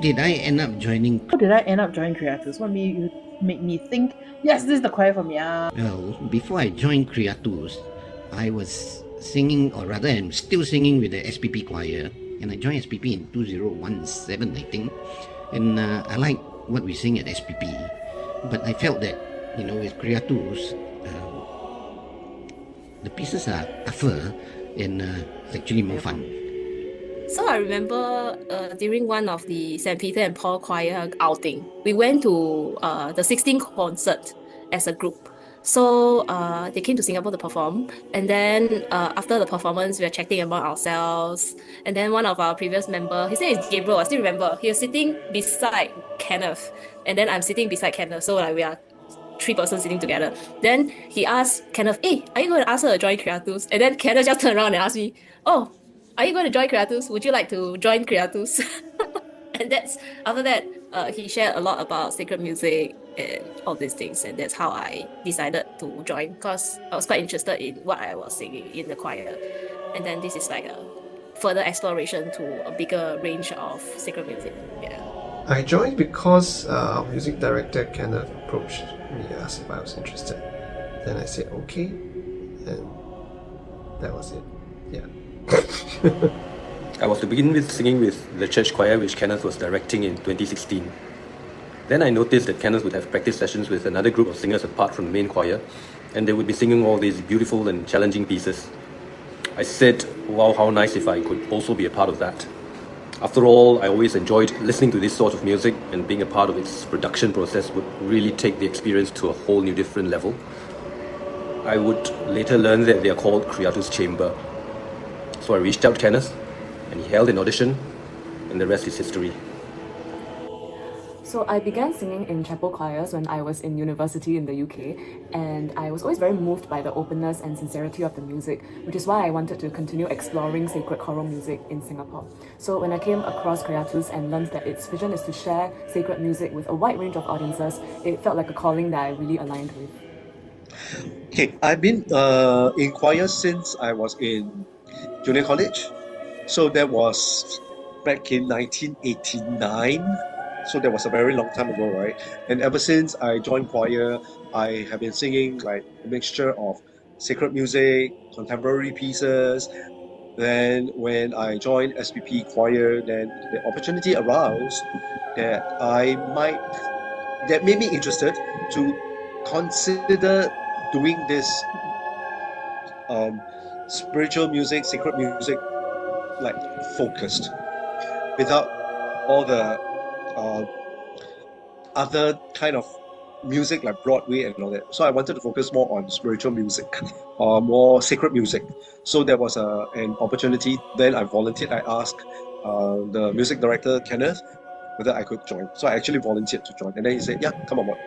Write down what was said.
did I end up joining? How did I end up joining Creatus? What made me think, yes, this is the choir for me? Well, before I joined Creatus, I was singing, or rather, I'm still singing with the SPP choir, and I joined SPP in 2017, I think. And I like what we sing at SPP, but I felt that, with Creatus, the pieces are tougher and it's actually more fun. So I remember during one of the St. Peter and Paul choir outing, we went to the 16 concert as a group. So they came to Singapore to perform, and then after the performance, we were chatting about ourselves. And then one of our previous member, his name is Gabriel. I still remember. He was sitting beside Kenneth, and then I'm sitting beside Kenneth. So like we are three persons sitting together. Then he asked Kenneth, "Hey, are you going to ask her to join Creatus?" And then Kenneth just turned around and asked me, "Oh, are you going to join Creatus? Would you like to join Creatus?" And that's after that, he shared a lot about sacred music and all these things, and that's how I decided to join because I was quite interested in what I was singing in the choir. And then this is like a further exploration to a bigger range of sacred music. Yeah. I joined because our music director kind of approached me, asked if I was interested. Then I said okay, and that was it. Yeah. I was to begin with singing with the church choir which Kenneth was directing in 2016. Then I noticed that Kenneth would have practice sessions with another group of singers apart from the main choir, and they would be singing all these beautiful and challenging pieces. I said, wow, how nice if I could also be a part of that. After all, I always enjoyed listening to this sort of music, and being a part of its production process would really take the experience to a whole new different level. I would later learn that they are called Creatus Chamber. So I reached out to Kenneth, and he held an audition, and the rest is history. So I began singing in chapel choirs when I was in university in the UK, and I was always very moved by the openness and sincerity of the music, which is why I wanted to continue exploring sacred choral music in Singapore. So when I came across Creatus and learned that its vision is to share sacred music with a wide range of audiences, it felt like a calling that I really aligned with. Okay, I've been in choir since I was in junior college. So that was back in 1989. So that was a very long time ago, right? And ever since I joined choir, I have been singing like a mixture of sacred music, contemporary pieces. Then when I joined SPP choir, then the opportunity arose that made me interested to consider doing this spiritual music, sacred music, like focused, without all the other kind of music like Broadway and all that. So I wanted to focus more on spiritual music, or more sacred music. So there was an opportunity. Then I volunteered. I asked the music director Kenneth whether I could join. So I actually volunteered to join, and then he said, "Yeah, come on board."